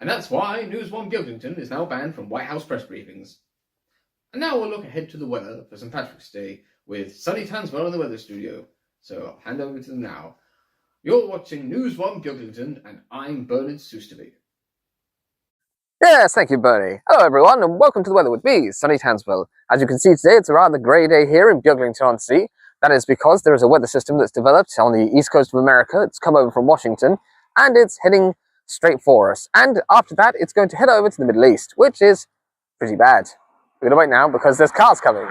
And that's why News 1 Beaglington is now banned from White House press briefings. And now we'll look ahead to the weather for St. Patrick's Day with sunny Tanswell in the weather studio. So I'll hand over to them now. You're watching News 1 Beaglington, and I'm Bernard Sousterby. Yes, thank you, Bernie. Hello, everyone, and welcome to the weather with me, Sunny Tanswell. As you can see today, it's a rather grey day here in Beaglington-On-Sea. That is because there is a weather system that's developed on the east coast of America. It's come over from Washington, and it's heading straight for us. And after that, it's going to head over to the Middle East, which is pretty bad. We're going to wait now because there's cars coming.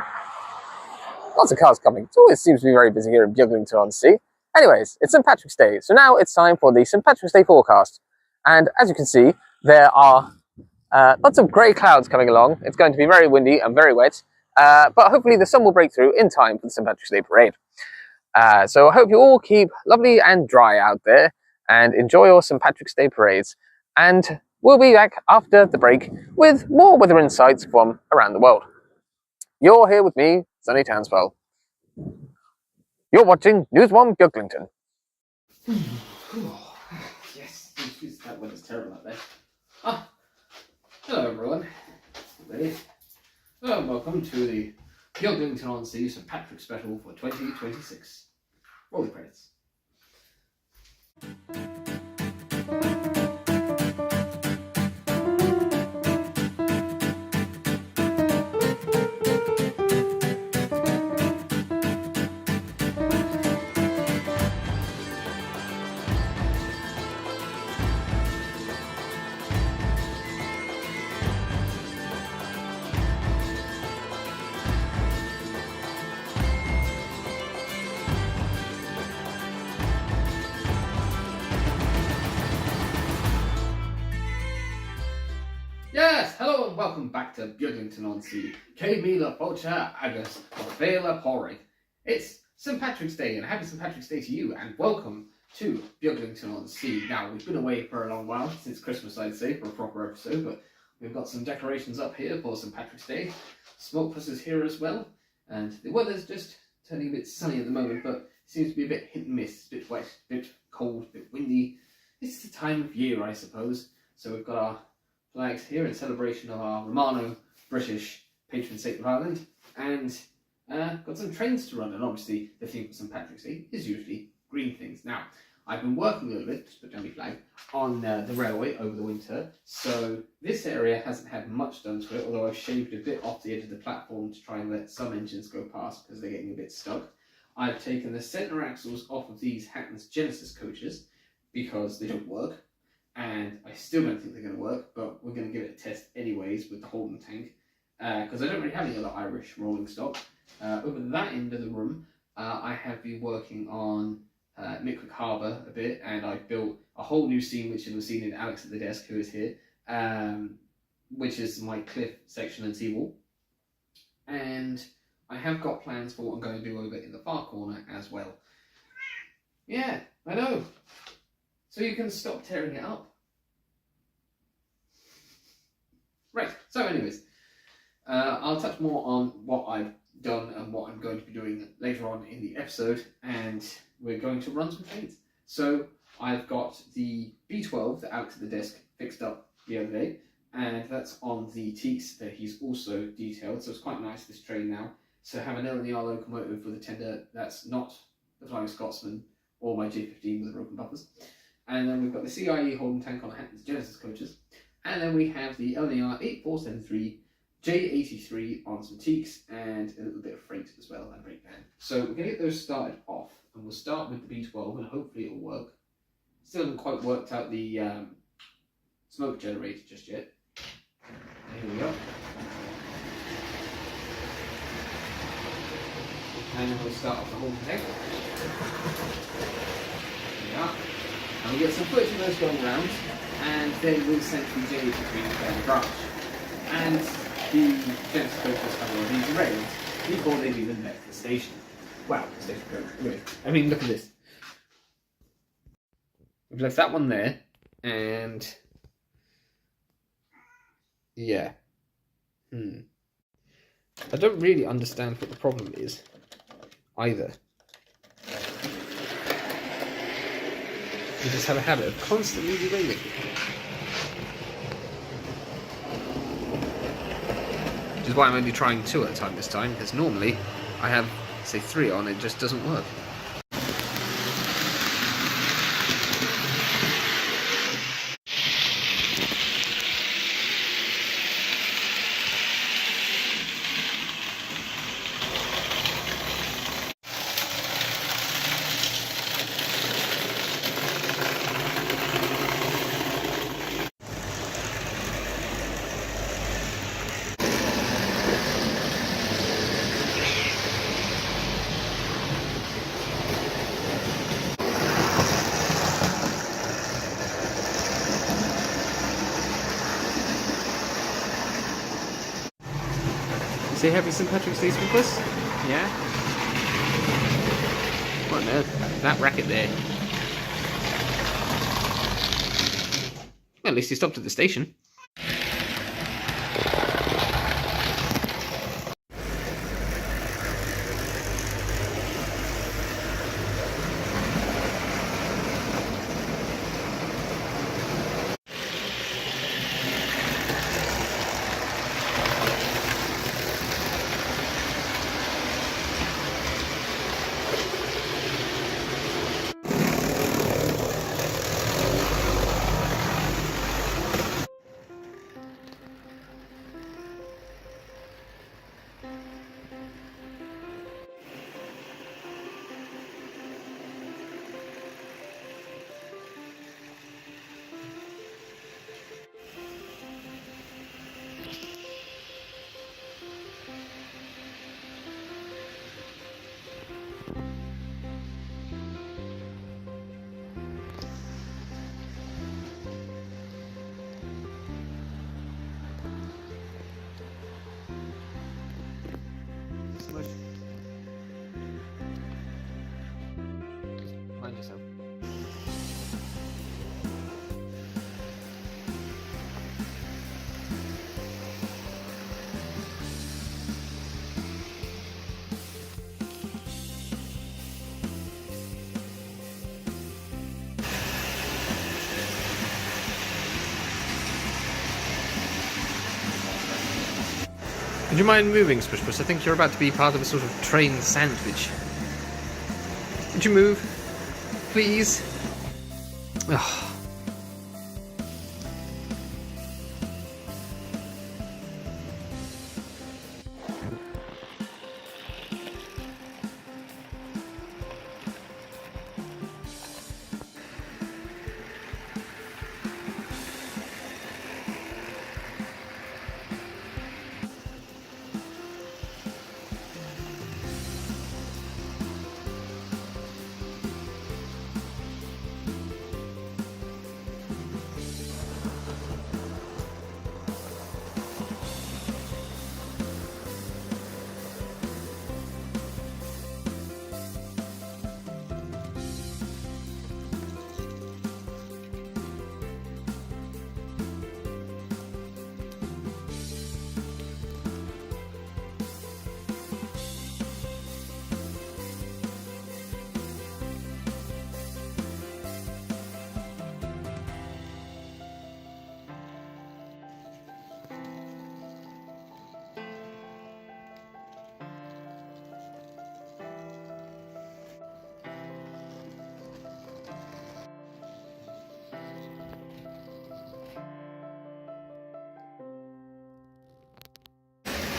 Lots of cars coming. It always seems to be very busy here in Beaglington-On-Sea. Anyways, it's St. Patrick's Day, so now it's time for the St. Patrick's Day forecast. And as you can see, there are lots of grey clouds coming along. It's going to be very windy and very wet, but hopefully the sun will break through in time for the St. Patrick's Day parade. So I hope you all keep lovely and dry out there and enjoy your St. Patrick's Day parades. And we'll be back after the break with more weather insights from around the world. You're here with me, Sunny Tanswell. You're watching News 1 Beaglington. Yes, that weather's terrible out there. Hello everyone. Ready? Hello and welcome to the Beaglington-On-Sea St. Patrick special for 2026. Roll the credits. Yes, hello and welcome back to Beaglington-On-Sea. Que mi la pocha agus orvela porrig. It's St. Patrick's Day, and happy St. Patrick's Day to you, and welcome to Beaglington-On-Sea. Now, we've been away for a long while, since Christmas I'd say, for a proper episode, but we've got some decorations up here for St. Patrick's Day. Smutpuss is here as well, and the weather's just turning a bit sunny at the moment, but it seems to be a bit hit and miss, a bit wet, a bit cold, a bit windy. It's the time of year, I suppose. So we've got our flags here in celebration of our Romano-British patron saint of Ireland, and got some trains to run, and obviously the theme for St. Patrick's Day is usually green things. Now, I've been working a little bit, just put down my flag, on the railway over the winter, so this area hasn't had much done to it, although I've shaved a bit off the edge of the platform to try and let some engines go past because they're getting a bit stuck. I've taken the centre axles off of these Hatton's Genesis coaches because they don't work, and I still don't think they're going to work, but we're going to give it a test anyways with the Holden tank, because I don't really have any other Irish rolling stock. Over that end of the room, I have been working on Mickwick Harbour a bit, and I've built a whole new scene, which you'll have seen in Alex at the desk, who is here, which is my cliff section and seawall. And I have got plans for what I'm going to do over in the far corner as well. Yeah, I know. So you can stop tearing it up. Right, so anyways, I'll touch more on what I've done and what I'm going to be doing later on in the episode, and we're going to run some trains. So I've got the B12 that Alex at the desk fixed up the other day, and that's on the teaks that he's also detailed, so it's quite nice, this train now. So have an LNER locomotive with a tender that's not the Flying Scotsman or my J15 with the broken bumpers. And then we've got the CIE Holden tank on the Hatton's Genesis coaches. And then we have the LNER 8473 J83 on some teaks and a little bit of freight as well and breakdown. So we're going to get those started off, and we'll start with the B12 and hopefully it'll work. Still haven't quite worked out the smoke generator just yet. Here we go. And then we'll start off the Holden tank. There we are. And we'll get some footage of those going around, and then we'll send the J83 down the branch. And the Genesis coaches have already derailed before they've even left the station. Wow, the station goes. Anyway, I mean, look at this. We've left that one there, and yeah. I don't really understand what the problem is either. We just have a habit of constantly derailing. which is why I'm only trying 2 at a time this time, because normally I have, say, 3 on, it just doesn't work. See happy St. Patrick's Day, Smutpuss? Yeah? What on earth? That racket there. Well, at least he stopped at the station. Mind yourself. Would you mind moving, Smutpuss? I think you're about to be part of a sort of train sandwich. Would you move? Please? Ugh.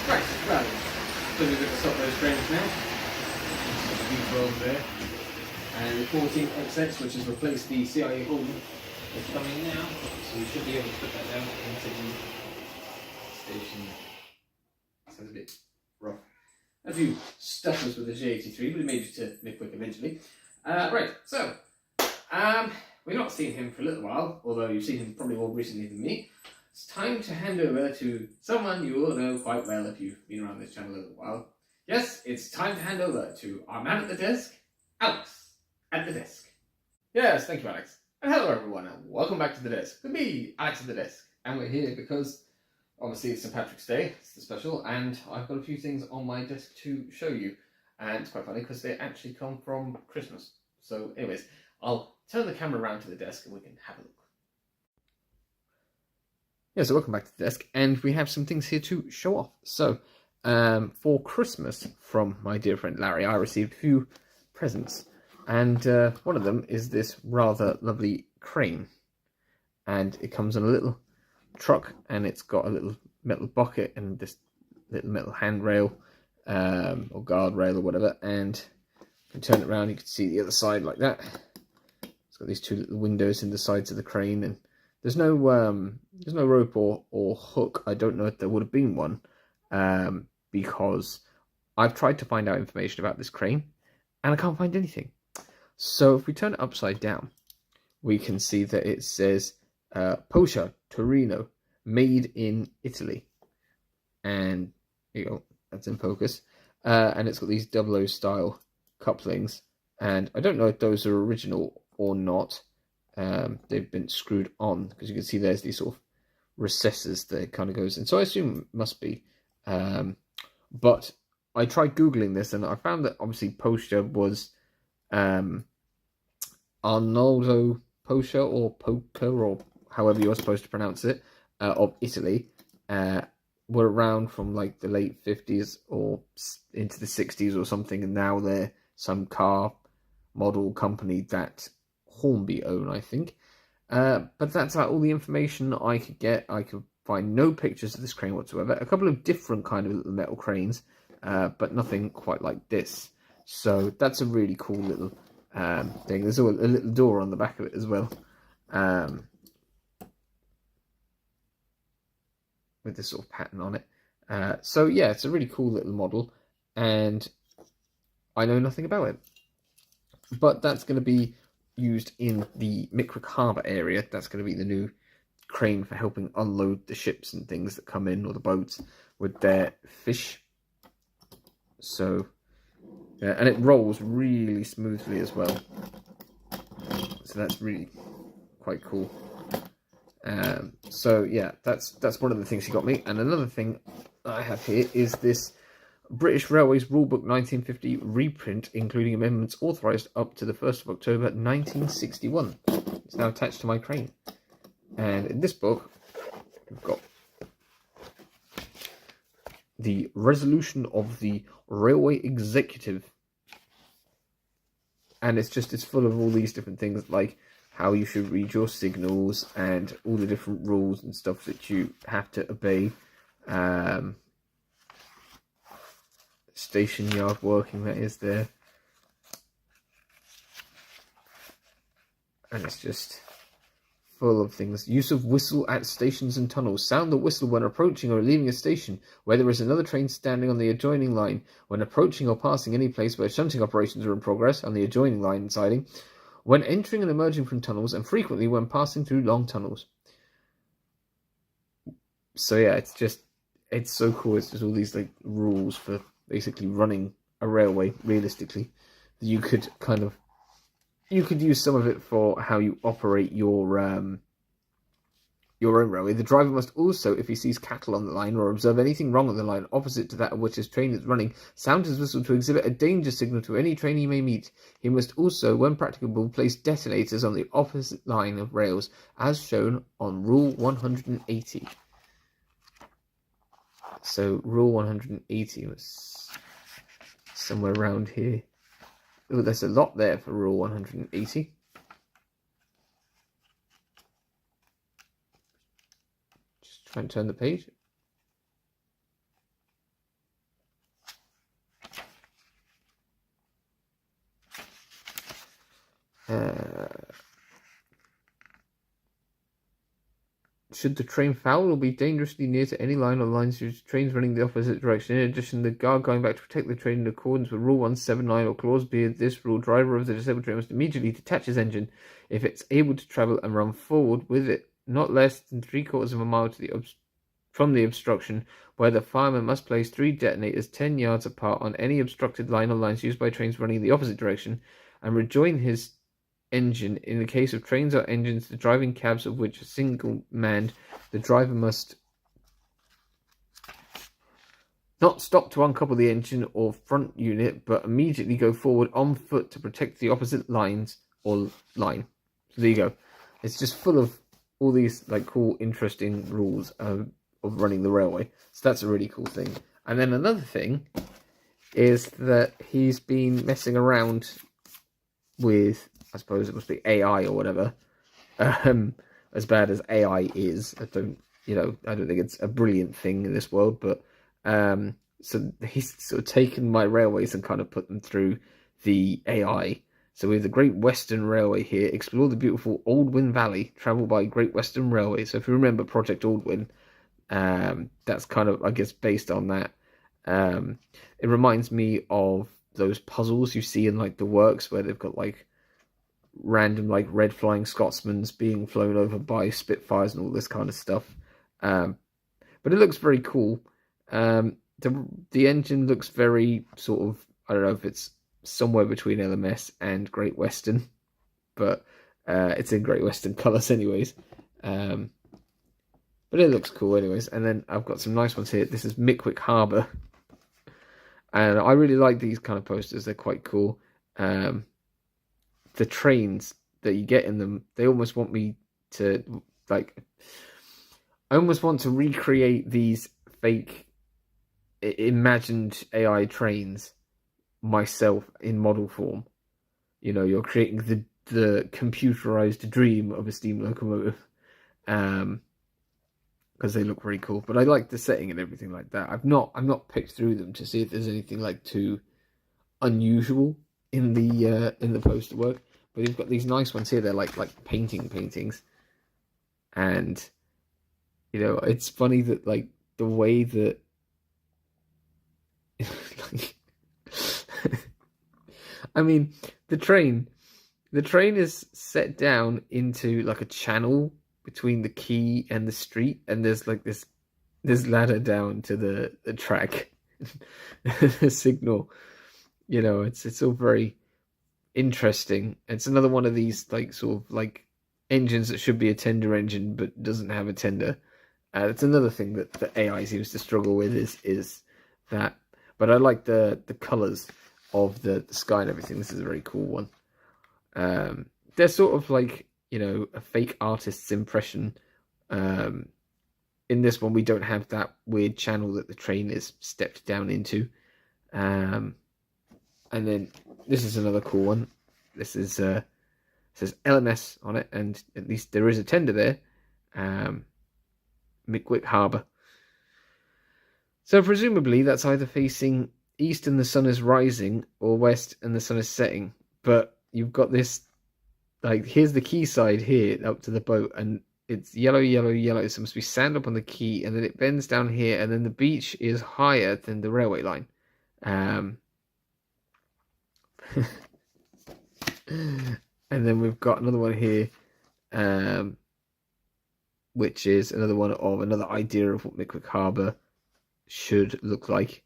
Right, well, so we've got to stop those trains now. Beautiful over there. And the 14XX, which has replaced the CIA Holden, is coming now. So we should be able to put that down into the station. Sounds a bit rough. A few stutters with the J83, but it made it to Midwick eventually. Right, so, we've not seen him for a little while, although you've seen him probably more recently than me. It's time to hand over to someone you all know quite well if you've been around this channel a little while. Yes, it's time to hand over to our man at the desk, Alex, at the desk. Yes, thank you, Alex. And hello, everyone, and welcome back to the desk. With me, Alex at the desk. And we're here because, obviously, it's St. Patrick's Day, it's the special, and I've got a few things on my desk to show you. And it's quite funny because they actually come from Christmas. So, anyways, I'll turn the camera around to the desk and we can have a look. Yeah, so welcome back to the desk, and we have some things here to show off. So, for Christmas from my dear friend Larry, I received a few presents, and one of them is this rather lovely crane, and it comes on a little truck, and it's got a little metal bucket and this little metal handrail, or guardrail or whatever, and you can turn it around, you can see the other side like that. It's got these two little windows in the sides of the crane, and there's no rope or hook. I don't know if there would have been one, because I've tried to find out information about this crane, and I can't find anything. So if we turn it upside down, we can see that it says Poscia, Torino, made in Italy. And here you go, that's in focus. And it's got these 00 style couplings. And I don't know if those are original or not. They've been screwed on, because you can see there's these sort of recesses that it kind of goes in. So I assume it must be. But I tried Googling this, and I found that obviously Poscia was Arnoldo Poscia, or Poca, or however you're supposed to pronounce it, of Italy, were around from like the late 50s or into the 60s or something, and now they're some car model company that Hornby own, I think. But that's like all the information I could get. I could find no pictures of this crane whatsoever. A couple of different kind of little metal cranes, but nothing quite like this. So that's a really cool little thing. There's a little door on the back of it as well, with this sort of pattern on it. So yeah, it's a really cool little model, and I know nothing about it. But that's going to be used in the Mickwick Harbour area. That's going to be the new crane for helping unload the ships and things that come in, or the boats, with their fish. So, yeah, and it rolls really smoothly as well. So that's really quite cool. So yeah, that's one of the things he got me. And another thing I have here is this British Railways Rulebook 1950 reprint, including amendments authorised up to the 1st of October 1961. It's now attached to my crane. And in this book, we've got the resolution of the Railway Executive. And it's full of all these different things, like how you should read your signals and all the different rules and stuff that you have to obey. Station yard working, that is there. And it's just full of things. Use of whistle at stations and tunnels. Sound the whistle when approaching or leaving a station where there is another train standing on the adjoining line. When approaching or passing any place where shunting operations are in progress on the adjoining line and siding. When entering and emerging from tunnels, and frequently when passing through long tunnels. So yeah, it's so cool. It's just all these like rules for basically running a railway realistically. You could use some of it for how you operate your own railway. The driver must also, if he sees cattle on the line or observe anything wrong on the line opposite to that of which his train is running, sound his whistle to exhibit a danger signal to any train he may meet. He must also, when practicable, place detonators on the opposite line of rails, as shown on Rule 180. So Rule 180 was somewhere around here. Oh, there's a lot there for Rule 180. Just try and turn the page. Should the train foul or be dangerously near to any line or lines whose trains running the opposite direction. In addition, the guard going back to protect the train in accordance with Rule 179 or Clause B of this rule, driver of the disabled train must immediately detach his engine if it's able to travel and run forward with it not less than 3/4 of a mile to from the obstruction, where the fireman must place 3 detonators 10 yards apart on any obstructed line or lines used by trains running in the opposite direction, and rejoin his engine. In the case of trains or engines, the driving cabs of which are single-manned, the driver must not stop to uncouple the engine or front unit, but immediately go forward on foot to protect the opposite lines or line. So there you go. It's just full of all these like cool, interesting rules of running the railway. So that's a really cool thing. And then another thing is that he's been messing around with, I suppose it must be AI or whatever. As bad as AI is, I don't think it's a brilliant thing in this world, but so he's sort of taken my railways and kind of put them through the AI. So we have the Great Western Railway here. Explore the beautiful Aldwyn Valley. Travel by Great Western Railway. So if you remember Project Aldwyn, that's kind of, I guess, based on that. It reminds me of those puzzles you see in like the works where they've got like random like red flying Scotsmans being flown over by Spitfires and all this kind of stuff. But it looks very cool. The engine looks very sort of, I don't know if it's somewhere between LMS and Great Western, but it's in Great Western colours anyways. But it looks cool anyways. And then I've got some nice ones here. This is Mickwick Harbour. And I really like these kind of posters. They're quite cool. The trains that you get in them, they almost want me to, like, I almost want to recreate these fake imagined AI trains myself in model form. You know, you're creating the computerized dream of a steam locomotive. Because they look really cool. But I like the setting and everything like that. I've not picked through them to see if there's anything like too unusual in the poster work. But you've got these nice ones here. They're like paintings, and you know, it's funny that like the way that I mean, the train is set down into like a channel between the quay and the street, and there's like this ladder down to the track. The signal, you know, it's all very interesting. It's another one of these like sort of like engines that should be a tender engine but doesn't have a tender. It's another thing that the AI seems to struggle with is that. But I like the colours of the sky and everything. This is a very cool one. They're sort of like, you know, a fake artist's impression. In this one, we don't have that weird channel that the train is stepped down into. And then this is another cool one. This is says LMS on it, and at least there is a tender there. Mickwick Harbour. So presumably that's either facing east and the sun is rising, or west and the sun is setting. But you've got this, like, here's the quayside here up to the boat, and it's yellow, yellow, yellow. So it must be sand up on the quay, and then it bends down here, and then the beach is higher than the railway line. And then we've got another one here, which is another one of another idea of what Mickwick Harbour should look like.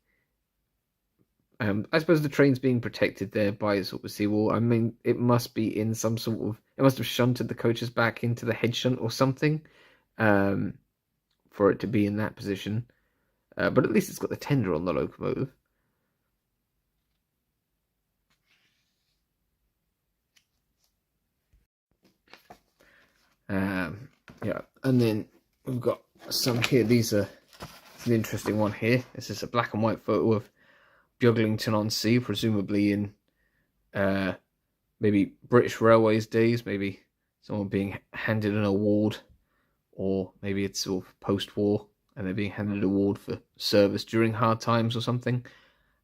I suppose the train's being protected there by a sort of seawall. I mean, it must be in some sort of... It must have shunted the coaches back into the head shunt or something for it to be in that position. But at least it's got the tender on the locomotive. Yeah, and then we've got some here. These are... It's an interesting one here. This is a black and white photo of Beaglington-On-Sea, presumably in maybe British Railways days, maybe someone being handed an award, or maybe it's sort of post-war and they're being handed an award for service during hard times or something.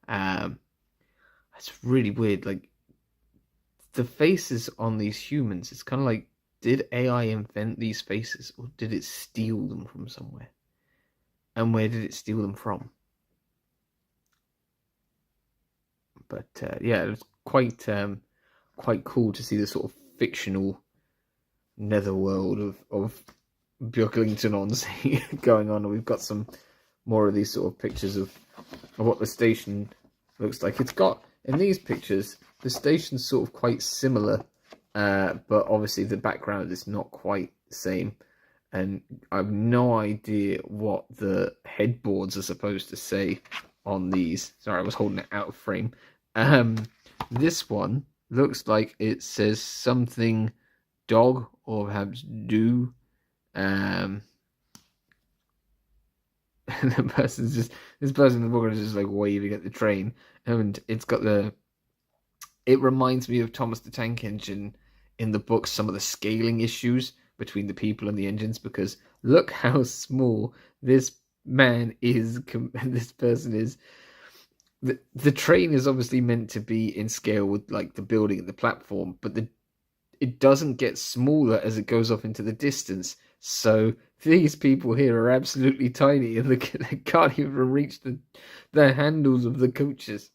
It's really weird. Like, the faces on these humans, it's kind of like, did AI invent these faces, or did it steal them from somewhere? And where did it steal them from? But yeah, it was quite cool to see the sort of fictional netherworld of Beaglington-On-Sea going on. And we've got some more of these sort of pictures of what the station looks like. It's got, in these pictures, the station's sort of quite similar, but obviously the background is not quite the same. And I have no idea what the headboards are supposed to say on these. Sorry, I was holding it out of frame. This one looks like it says something dog, or perhaps do. And the this person in the book is just like waving at the train, and it reminds me of Thomas the Tank Engine in the book, some of the scaling issues between the people and the engines, because look how small this man is and this person is. The train is obviously meant to be in scale with like the building and the platform, but it doesn't get smaller as it goes off into the distance. So these people here are absolutely tiny, and they can't even reach the handles of the coaches.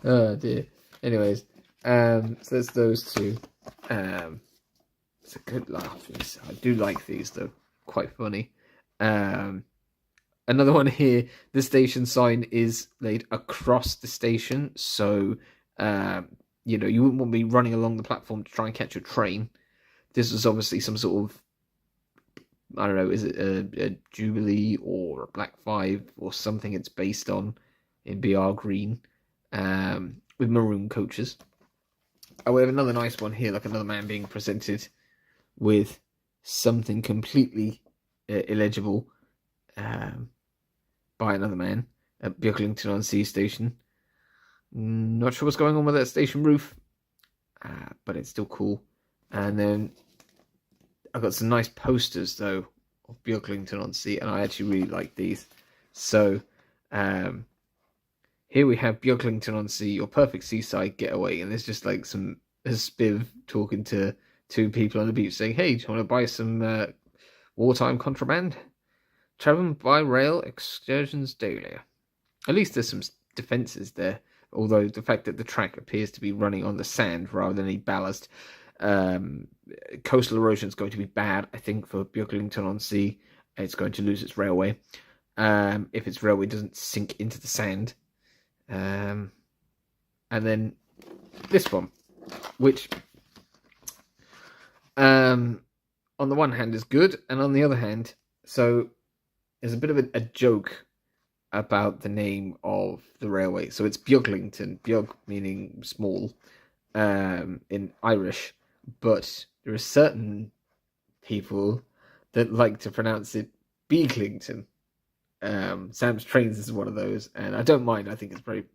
Oh dear. Anyways, so there's those two. It's a good laugh. I do like these though, quite funny. Another one here. The station sign is laid across the station, so you wouldn't want to be running along the platform to try and catch a train. This was obviously some sort of, I don't know, is it a Jubilee or a Black 5 or something it's based on in BR Green, with maroon coaches. Oh, we have another nice one here, like another man being presented with something completely illegible by another man at Beaglington-On-Sea station. Not sure what's going on with that station roof, but it's still cool. And then I've got some nice posters though of Beaglington-On-Sea, and I actually really like these. So here we have Beaglington-On-Sea, your perfect seaside getaway, and there's just like a spiv talking to two people on the beach saying, "Hey, do you want to buy some wartime contraband? Traveling by rail, excursions daily." At least there's some defences there, although the fact that the track appears to be running on the sand rather than any ballast. Coastal erosion is going to be bad, I think, for Beaglington-On-Sea. It's going to lose its railway if its railway doesn't sink into the sand. And then this one, which on the one hand is good, and on the other hand, so there's a bit of a joke about the name of the railway. So it's Beaglington, Beag meaning small in Irish, but there are certain people that like to pronounce it Beaglington. Sam's Trains is one of those, and I don't mind. I think it's very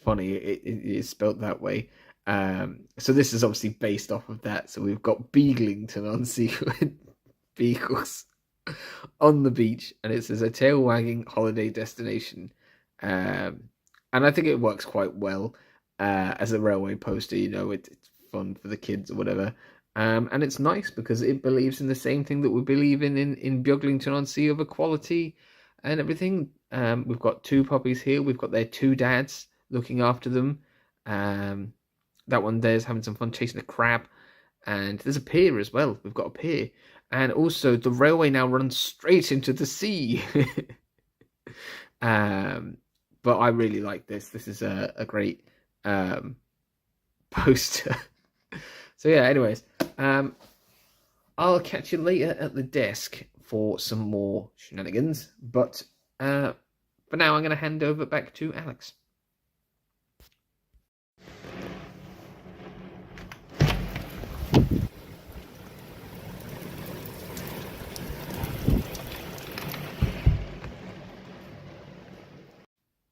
funny. It is spelt that way. So this is obviously based off of that. So we've got Beaglington-On-Sea with beagles on the beach, and it says a tail-wagging holiday destination. And I think it works quite well as a railway poster. It's fun for the kids or whatever. And it's nice because it believes in the same thing that we believe in Beaglington-On-Sea of equality and everything. We've got two puppies here. We've got their two dads looking after them. That one there's having some fun chasing a crab. And there's a pier as well. We've got a pier. And also the railway now runs straight into the sea. But I really like this. This is a great poster. So yeah, anyways, I'll catch you later at the desk for some more shenanigans. But for now, I'm going to hand over back to Alex.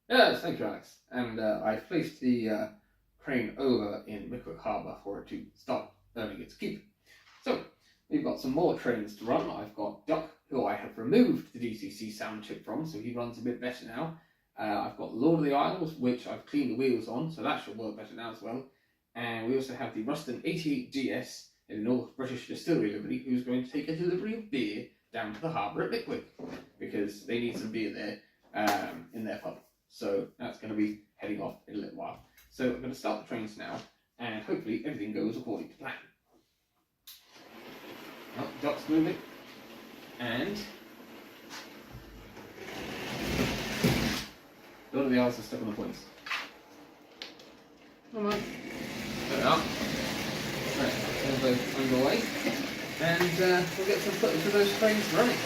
Yes, thank you, Alex. And I've placed the crane over in Wickwick Harbour for it to stop earning its keep. So, we've got some more trains to run. I've got Duck, who I have removed the DCC sound chip from, so he runs a bit better now. I've got Lord of the Isles, which I've cleaned the wheels on, so that should work better now as well. And we also have the Ruston 88GS in North British Distillery Livery, who's going to take a delivery of beer down to the harbour at Wickwick, because they need some beer there in their pub. So that's going to be heading off in a little while. So I'm going to start the trains now, and hopefully everything goes according to plan. Oh, Duck's moving, and Lord of the Isles are stuck on the points. Come on. There we are. Right, they're both underway, and we'll get some footage of those trains running.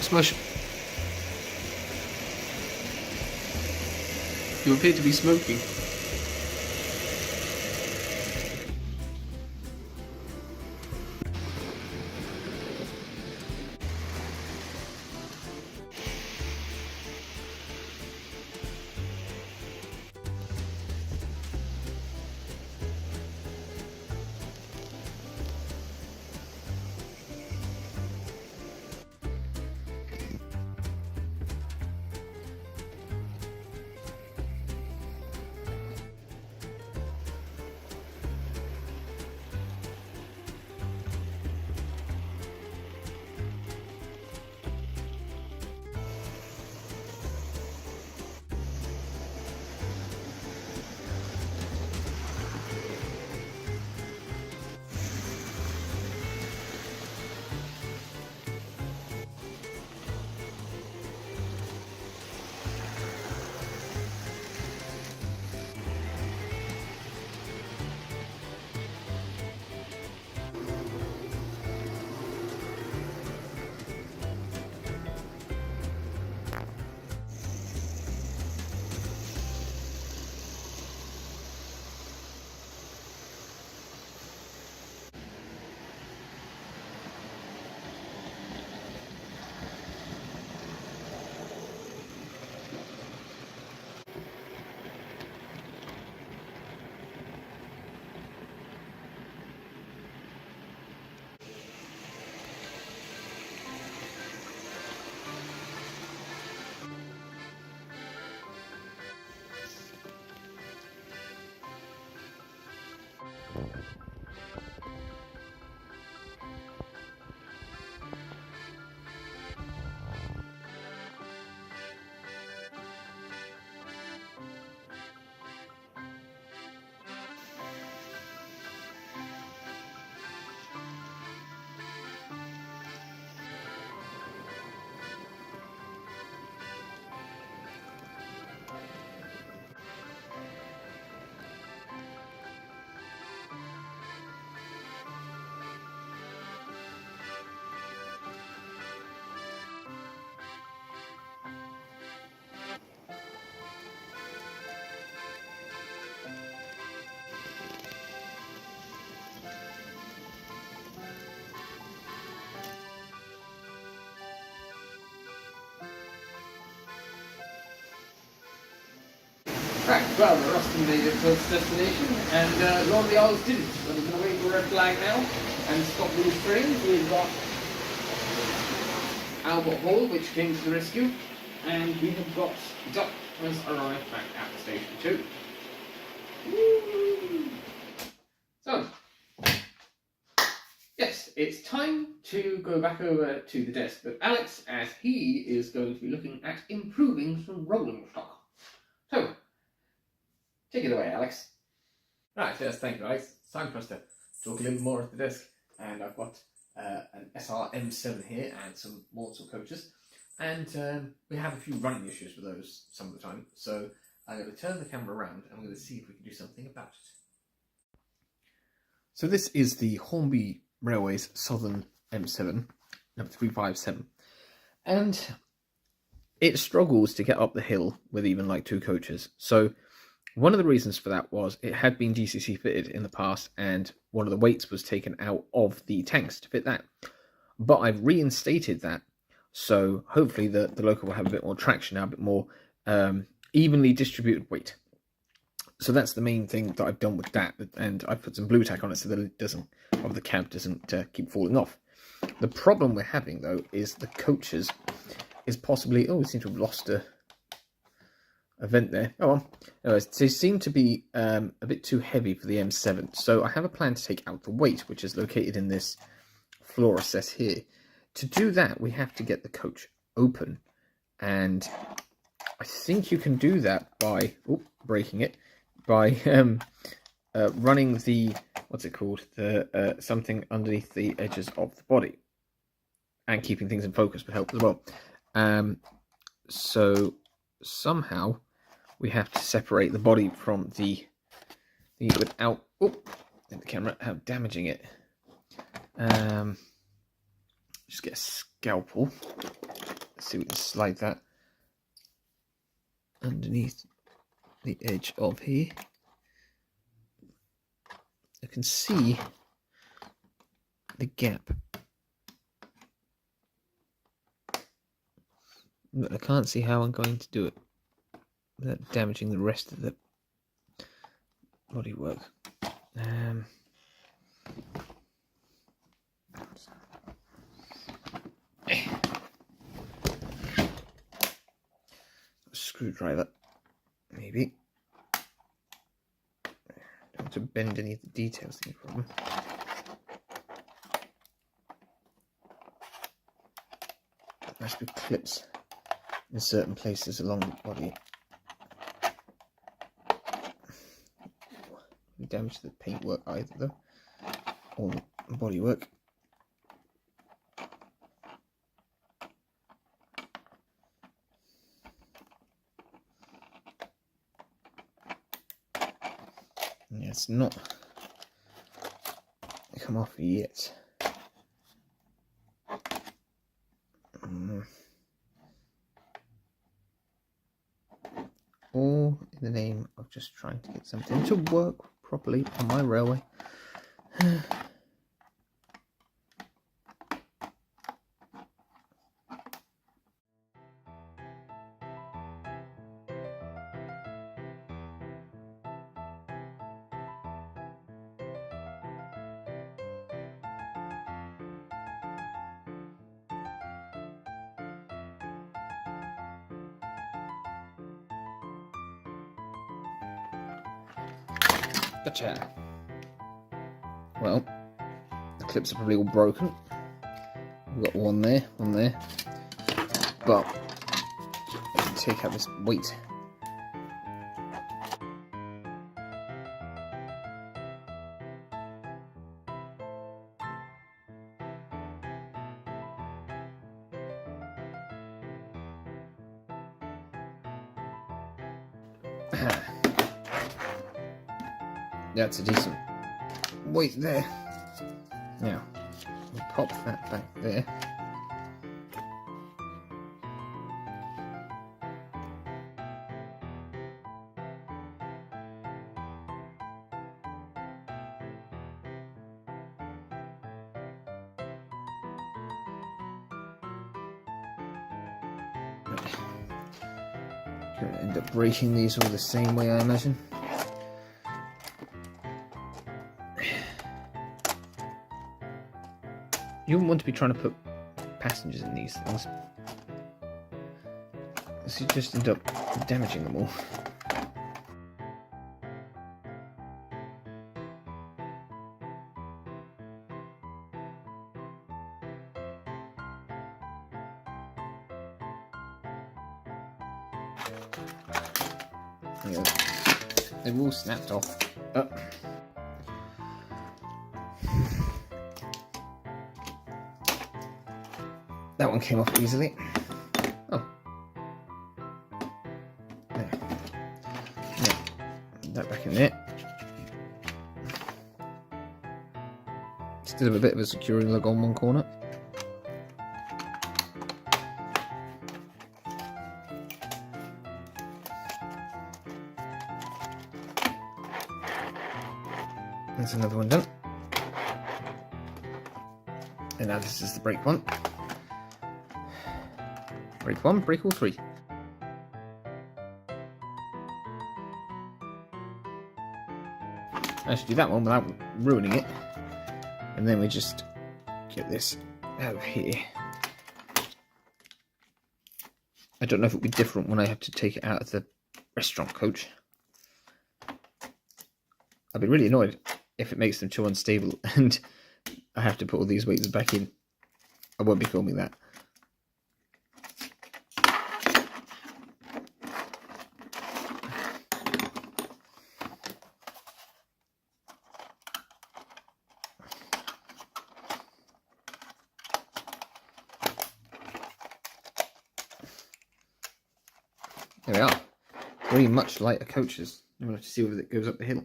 Smush. You appear to be smoking. Right, well, the Rustin made it to its destination, and Lord of the Isles didn't. So we're going to wave the red flag now and stop these trains. We've got Albert Hall, which came to the rescue, and we have got Duck has arrived back at the station too. Woo! So, yes, it's time to go back over to the desk, but Alex, as he is going to be looking at improving some rolling stock. So, take it away, Alex. Right, yes, thank you, Alex. It's time for us to talk a little more at the desk. And I've got an SR-M7 here and some mortal coaches. And we have a few running issues with those some of the time. So I'm going to turn the camera around and I'm going to see if we can do something about it. So this is the Hornby Railways Southern M7, number 357. And it struggles to get up the hill with even like two coaches. So one of the reasons for that was it had been GCC fitted in the past and one of the weights was taken out of the tanks to fit that. But I've reinstated that, so hopefully the local will have a bit more traction now, a bit more evenly distributed weight. So that's the main thing that I've done with that, and I've put some blue tack on it so that it doesn't, or the cab doesn't keep falling off. The problem we're having though is the coaches is possibly, oh, we seem to have lost a vent there. Oh well. Anyways, they seem to be a bit too heavy for the M7. So I have a plan to take out the weight, which is located in this floor recess here. To do that, we have to get the coach open. And I think you can do that by, breaking it, by running the, what's it called? The something underneath the edges of the body. And keeping things in focus would help as well. So somehow we have to separate the body from the without in the camera, how damaging it. Just get a scalpel. Let's see, we can slide that underneath the edge of here. I can see the gap, but I can't see how I'm going to do it without damaging the rest of the bodywork. Screwdriver, maybe. Don't want to bend any of the details, no problem. There must be clips in certain places along the body. No damage to the paintwork either, though, or the bodywork. Yeah, it's not come off yet. All in the name of just trying to get something to work properly on my railway. Gotcha. Well, the clips are probably all broken. We've got one there, but I can take out this weight. That's a decent weight there. Now, we'll pop that back there. Going to end up breaking these all the same way, I imagine. You wouldn't want to be trying to put passengers in these things, so you just end up damaging them all. Yeah, they've all snapped off. That one came off easily. Oh. There. Yeah. Put that back in there. Still have a bit of a securing lug on one corner. There's another one done. And now this is the brake one. Break one, break all three. I should do that one without ruining it. And then we just get this out of here. I don't know if it'll be different when I have to take it out of the restaurant coach. I'd be really annoyed if it makes them too unstable and I have to put all these weights back in. I won't be filming that. There we are. Very much lighter coaches. We'll have to see whether it goes up the hill.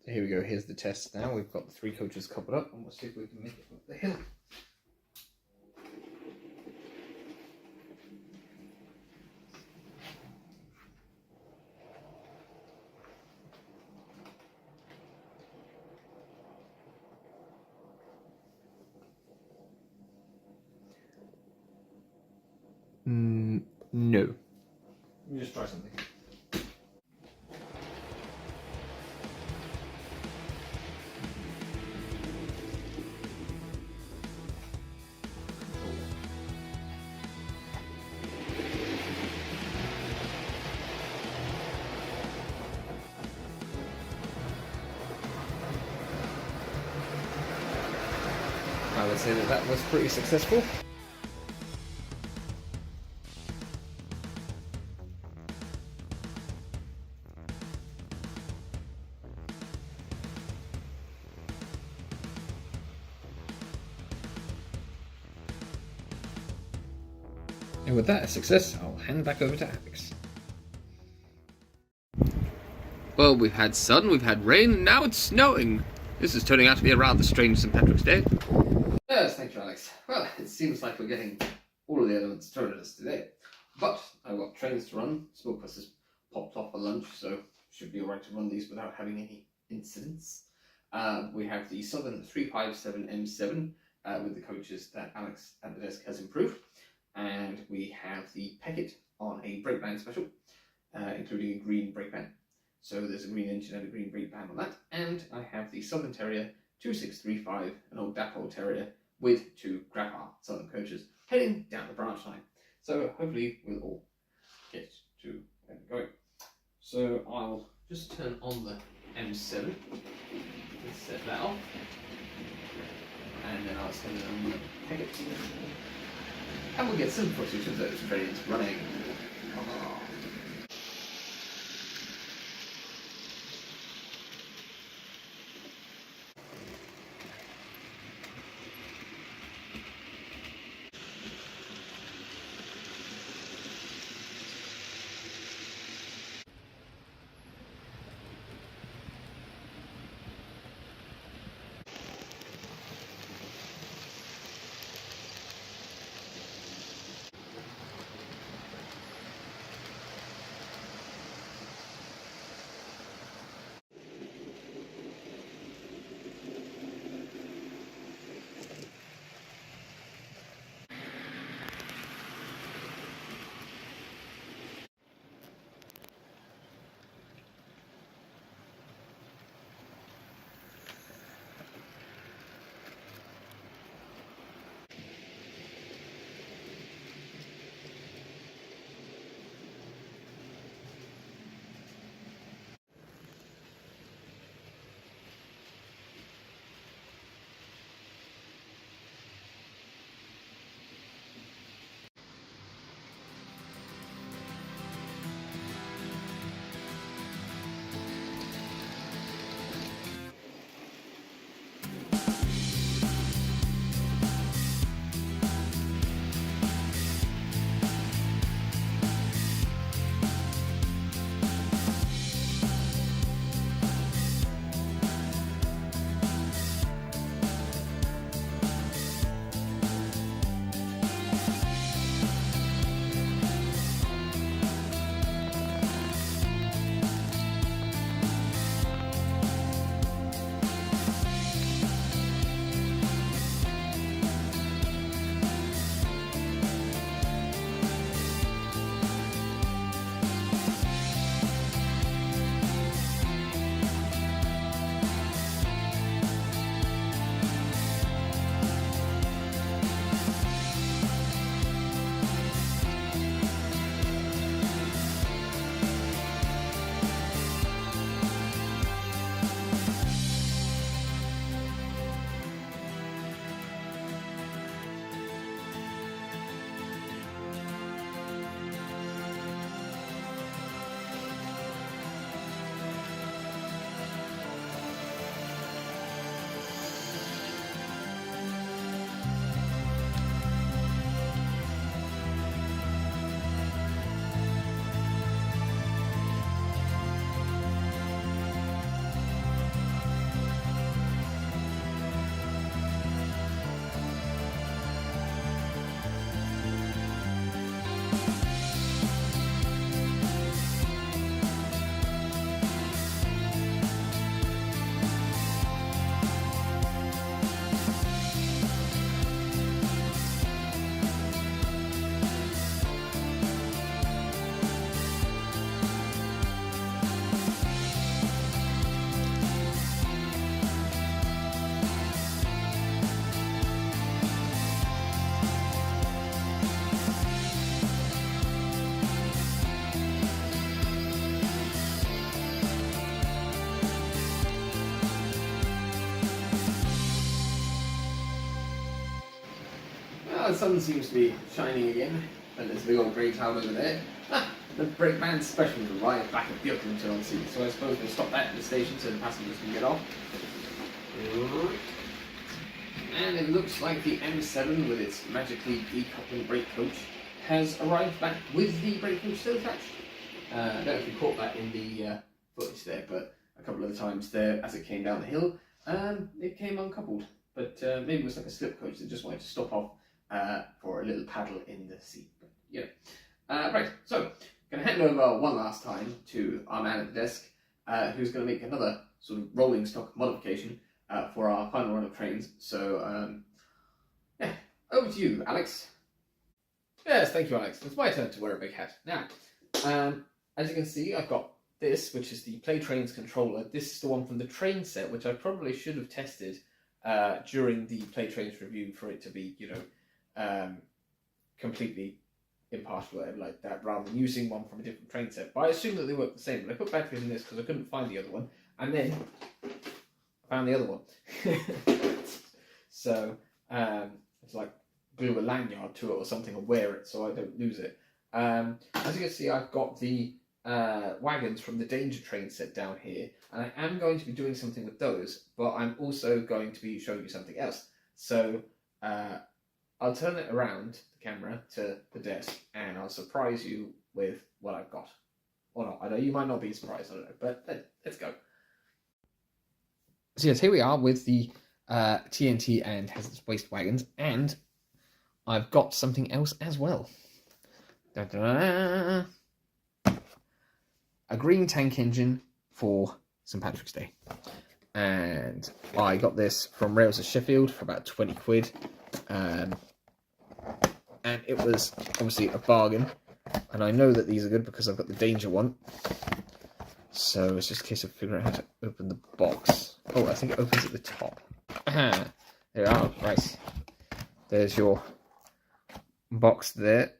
So here we go. Here's the test now. We've got the 3 coaches coupled up, and we'll see if we can make it up the hill. I would say that that was pretty successful. And with that a success, I'll hand back over to Alex. Well, we've had sun, we've had rain, and now it's snowing. This is turning out to be a rather strange St. Patrick's Day. Yes, thank you, Alex. Well, it seems like we're getting all of the elements thrown at us today. But I've got trains to run. Smutpuss has popped off for lunch, so should be alright to run these without having any incidents. We have the Southern 357 M7 with the coaches that Alex at the desk has improved. And we have the Peckett on a brake band special, including a green brake band. So there's a green engine and a green brake band on that. And I have the Southern Terrier 2635, an old Dapple Terrier, with two Grappa Southern coaches heading down the branch line. So hopefully we'll all get to where we're going. So I'll just turn on the M7 and set that off. And then I'll turn on the Peckett. And we'll get some footage of those trains running. the sun seems to be shining again, and there's a big old grey cloud over there. The brakeman special has arrived back at Beaglington-On-Sea, so I suppose we'll stop that at the station so the passengers can get off. And it looks like the M7 with its magically decoupling brake coach has arrived back with the brake coach still attached. I don't know if you caught that in the footage there, but a couple of the times there, as it came down the hill, it came uncoupled. But maybe it was like a slip coach that just wanted to stop off for a little paddle in the sea. But, yeah. Right, so going to hand over one last time to our man at the desk, who's going to make another sort of rolling stock modification for our final run of trains. So, yeah, over to you, Alex. Yes, thank you, Alex. It's my turn to wear a big hat. Now, as you can see, I've got this, which is the Play Trains controller. This is the one from the train set, which I probably should have tested during the Play Trains review for it to be, you know, completely impartial or whatever like that, rather than using one from a different train set. But I assume that they work the same. But I put batteries in this because I couldn't find the other one, and then I found the other one. So it's like glue a lanyard to it or something and wear it so I don't lose it. As you can see, I've got the wagons from the Danger Train set down here, and I am going to be doing something with those, but I'm also going to be showing you something else. So I'll turn it around, the camera, to the desk, and I'll surprise you with what I've got. Or not, I know you might not be surprised, I don't know, but let's go. So yes, here we are with the TNT and hazardous waste wagons, and I've got something else as well. Da-da-da. A green tank engine for St. Patrick's Day. And I got this from Rails of Sheffield for about 20 quid. And it was obviously a bargain. And I know that these are good because I've got the Danger one. So it's just a case of figuring out how to open the box. Oh, I think it opens at the top. Aha, there we are, right. There's your box there.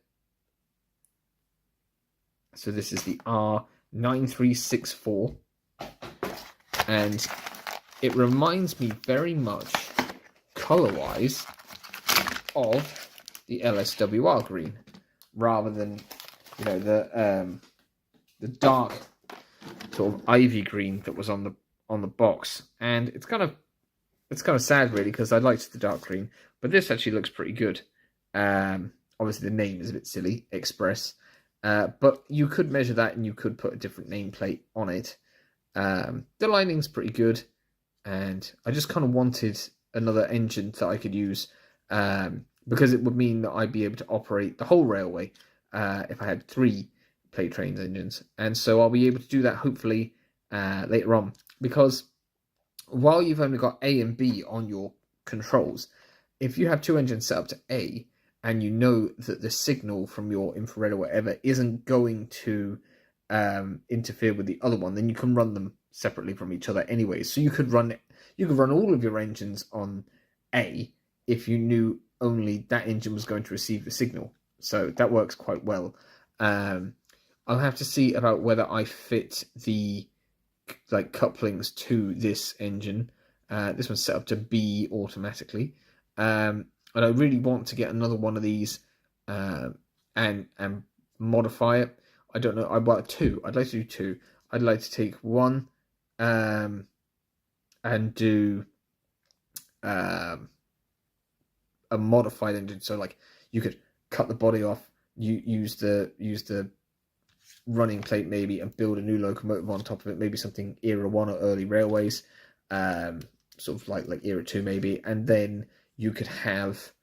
So this is the R9364. And it reminds me very much, colour-wise, of the LSWR green, rather than, you know, the dark sort of ivy green that was on the box. And it's kind of sad really, because I liked the dark green, but this actually looks pretty good. Obviously the name is a bit silly, Express, but you could measure that and you could put a different nameplate on it. The lining's pretty good, and I just kind of wanted another engine that I could use, because it would mean that I'd be able to operate the whole railway if I had 3 Play Trains engines. And so I'll be able to do that hopefully later on, because while you've only got A and B on your controls, if you have 2 engines set up to A, and you know that the signal from your infrared or whatever isn't going to interfere with the other one, then you can run them separately from each other anyway. So you could run all of your engines on A if you knew only that engine was going to receive the signal. So that works quite well. I'll have to see about whether I fit the couplings to this engine. This one's set up to B automatically. And I really want to get another one of these and modify it. I don't know. I want 2. I'd like to do 2. I'd like to take one and do a modified engine. So like you could cut the body off, use the running plate maybe, and build a new locomotive on top of it. Maybe something Era 1 or early railways, sort of like Era 2 maybe, and then you could have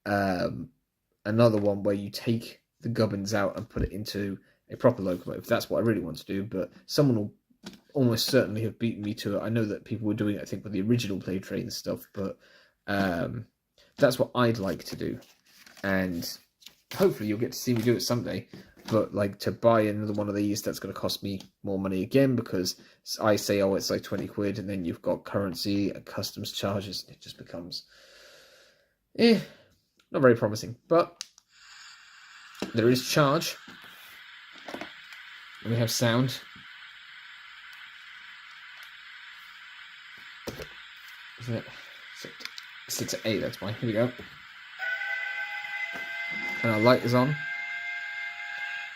another one where you take the gubbins out and put it into a proper locomotive. That's what I really want to do, but someone will almost certainly have beaten me to it. I know that people were doing it, I think, with the original Play Train stuff, but that's what I'd like to do. And hopefully you'll get to see me do it someday. But like to buy another one of these, that's going to cost me more money again, because I say, oh, it's like 20 quid, and then you've got currency and customs charges, and it just becomes not very promising. But there is charge, and we have sound. Isn't it? 6 at 8, that's why. Here we go. and our light is on.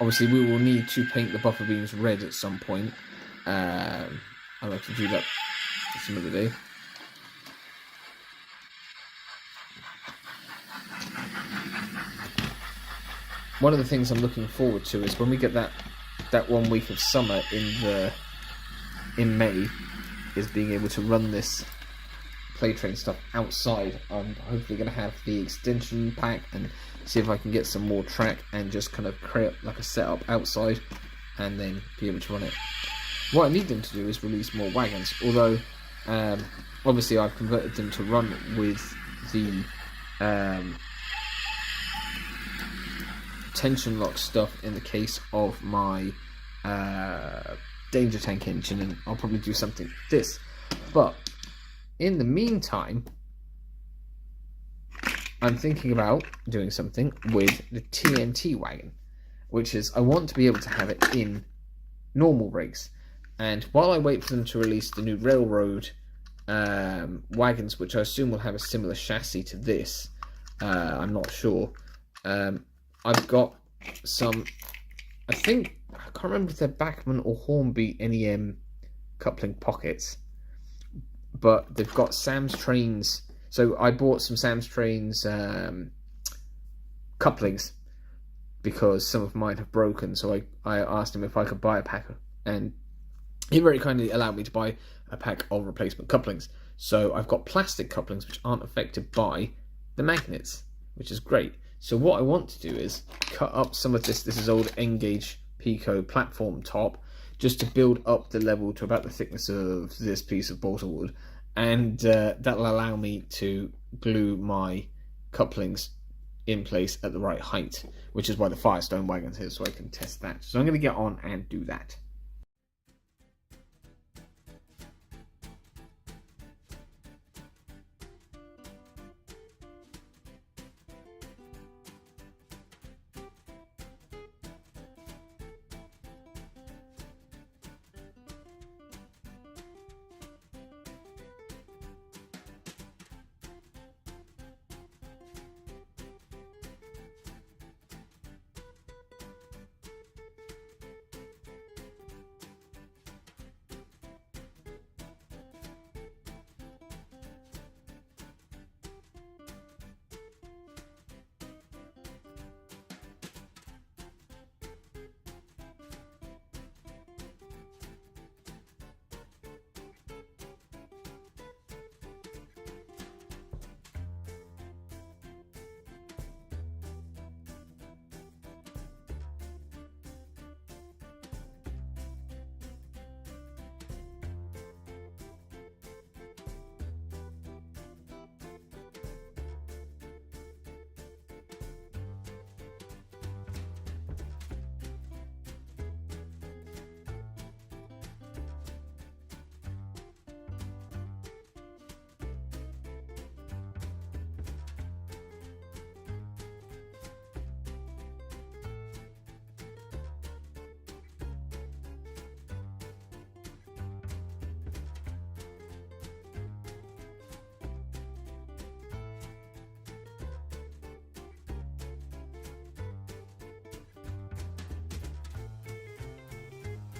Obviously, we will need to paint the buffer beams red at some point. I'd like to do that some other day. One of the things I'm looking forward to is when we get that 1 week of summer in May, is being able to run this play train stuff outside. I'm hopefully going to have the extension pack and see if I can get some more track and just kind of create like a setup outside and then be able to run it. What I need them to do is release more wagons, although obviously I've converted them to run with the tension lock stuff in the case of my danger tank engine, and I'll probably do something like this. But in the meantime, I'm thinking about doing something with the TNT wagon, which is I want to be able to have it in normal rigs. And while I wait for them to release the new railroad wagons, which I assume will have a similar chassis to this, I'm not sure. I've got some, I can't remember if they're Bachmann or Hornby NEM coupling pockets, but they've got Sam's Trains. So I bought some Sam's Trains couplings because some of mine have broken. So I asked him if I could buy a pack, and he very kindly allowed me to buy a pack of replacement couplings. So I've got plastic couplings which aren't affected by the magnets, which is great. So what I want to do is cut up some of this. This is old N-gauge Pico platform top, just to build up the level to about the thickness of this piece of boulderwood, and that'll allow me to glue my couplings in place at the right height, which is why the Firestone wagon's here, so I can test that. So I'm going to get on and do that.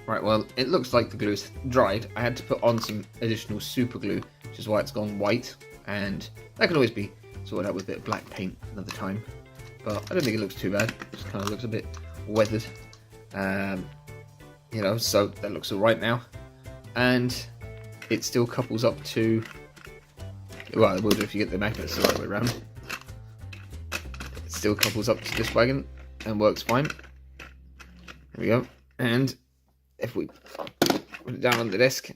Right, well, it looks like the glue's dried. I had to put on some additional super glue, which is why it's gone white, and that can always be sorted out with a bit of black paint another time. But I don't think it looks too bad. It just kind of looks a bit weathered. You know, so that looks alright now. And it still couples up to, well, it will do if you get the magnets the right way around. It still couples up to this wagon and works fine. There we go. And if we put it down on the desk,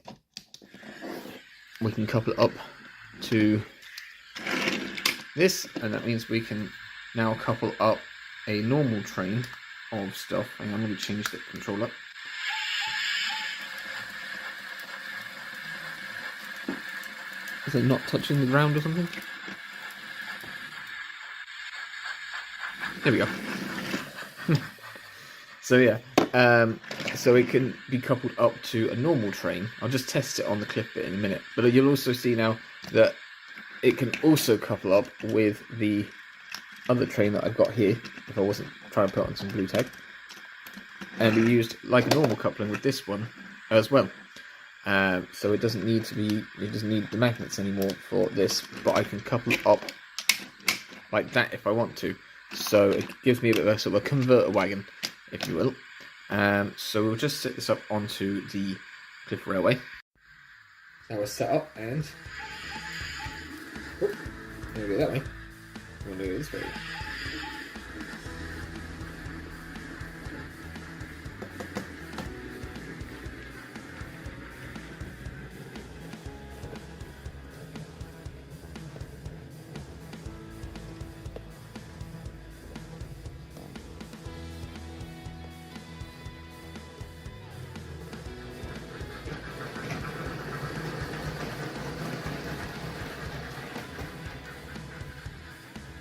we can couple it up to this, and that means we can now couple up a normal train of stuff. And I'm going to change the control up. Is it not touching the ground or something? There we go. So yeah, so it can be coupled up to a normal train. I'll just test it on the cliff bit in a minute. But you'll also see now that it can also couple up with the other train that I've got here, if I wasn't trying to put on some glue tag. And we used like a normal coupling with this one as well. So it doesn't need the magnets anymore for this, but I can couple it up like that if I want to. So it gives me a bit of a sort of a converter wagon, if you will. So we'll just set this up onto the Cliff Railway. Now we're set up and I'm gonna go that way. I'm gonna go this way.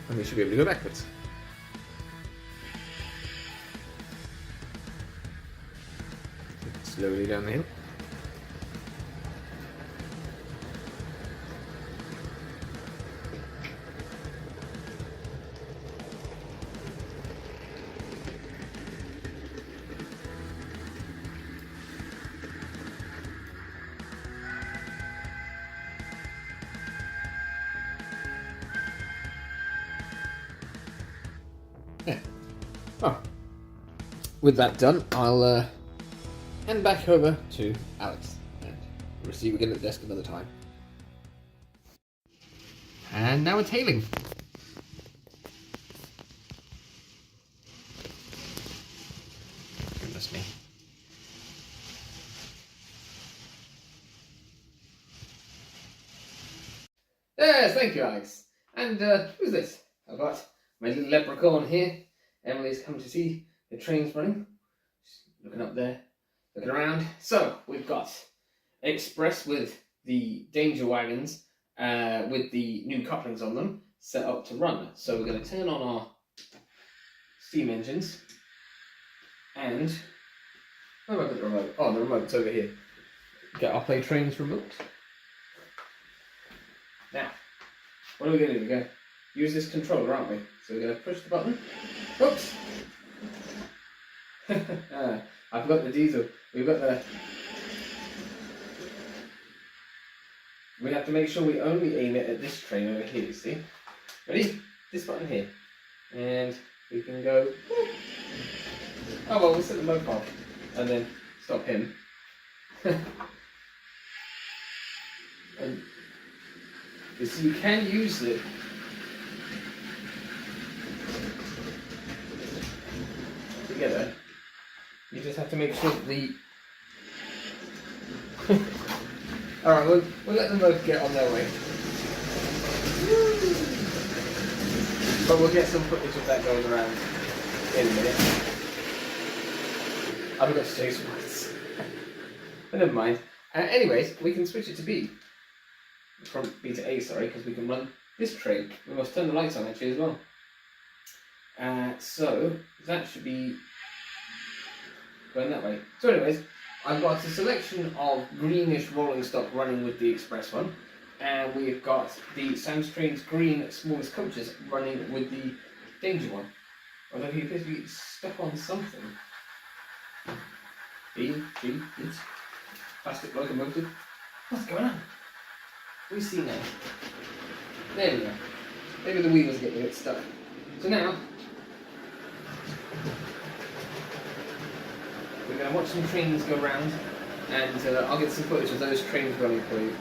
And we should be able to go backwards. Slowly down the hill. Yeah. Oh. With that done, I'll hand back over to Alex and we'll see you again at the desk another time. And now it's hailing. Goodness me. Yes, thank you, Alex. And who's this? I've got my little leprechaun here. Emily's come to see the trains running. She's looking up there, looking around. So we've got Express with the danger wagons, with the new couplings on them, set up to run. So we're going to turn on our steam engines, and where have I got the remote? Oh, the remote's over here. Get our play trains remote. Now, what are we going to do? We're going to use this controller, aren't we? So we're going to push the button. Oops! I've got the diesel. We've got the... We have to make sure we only aim it at this train over here, you see? Ready? This button here. And we can go... Oh well, we'll set the motor off. And then stop him. And you see, you can use it together. You just have to make sure that the... Alright, we'll let them both get on their way. But we'll get some footage of that going around in a minute. I forgot to chase once. But never mind. Anyways, we can switch it to B. From B to A, sorry, because we can run this train. We must turn the lights on actually as well. So that should be going that way. So anyways, I've got a selection of greenish rolling stock running with the express one, and we've got the Sam's Train's green smallest coaches running with the danger one. Although he appears to be stuck on something. B, G, it's plastic locomotive. What's going on? We see now. There we go. Maybe the wheels getting a bit stuck. So now, we're going to watch some trains go round, and I'll get some footage of those trains running for you.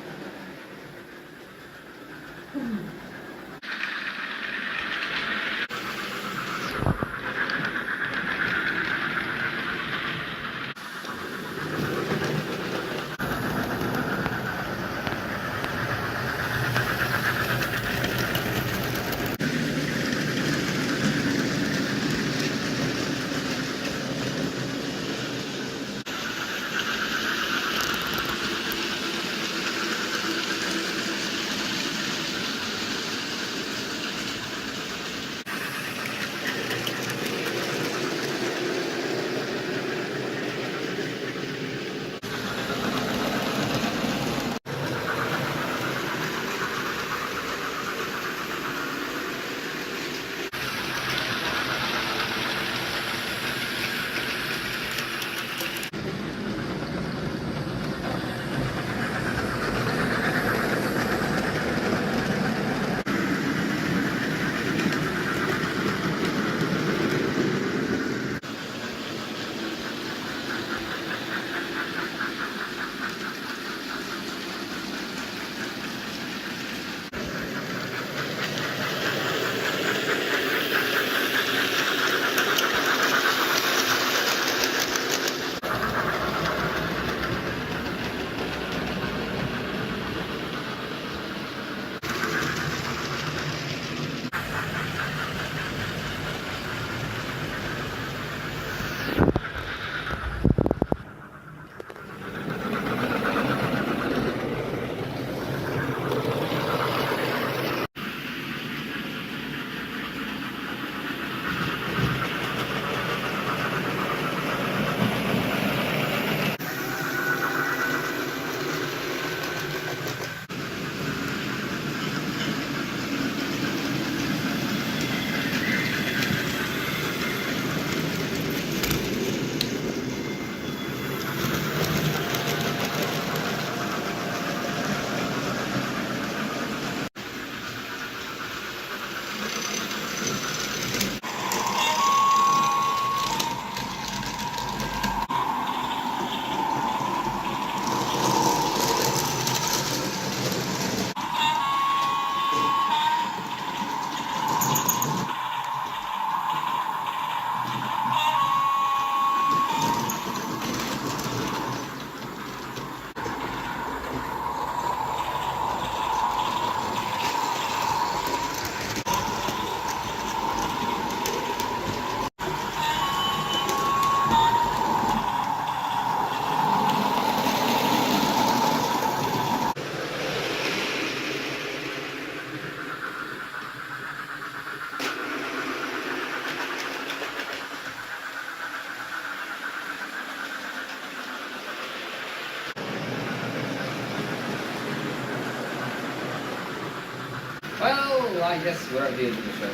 I guess we're at the end of the show.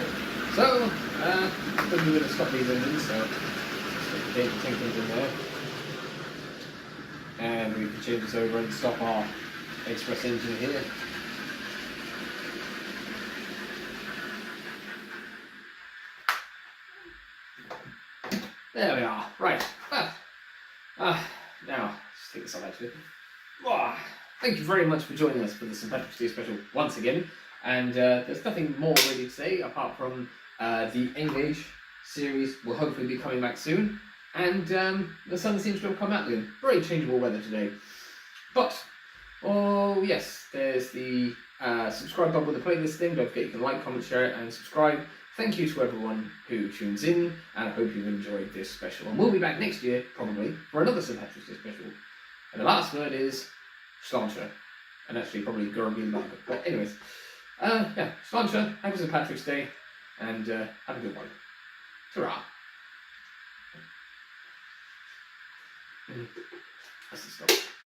So, we're going to stop these engines, so just get the tank engine there. And we can change this over and stop our express engine here. There we are. Right. Now, just take this off actually. Thank you very much for joining us for the St. Patrick's Day special once again. And there's nothing more really to say apart from the Engage series will hopefully be coming back soon. And the sun seems to have come out again. Very changeable weather today. But, oh yes, there's the subscribe button with the playlist thing. Don't forget you can like, comment, share it and subscribe. Thank you to everyone who tunes in, and I hope you've enjoyed this special. And we'll be back next year, probably, for another St. Patrick's Day special. And the last word is Sláinte. And actually, probably Gurgin Lager. But anyways, yeah, Sláinte, happy St. Patrick's Day, and have a good one. Ta-ra. That's the stuff.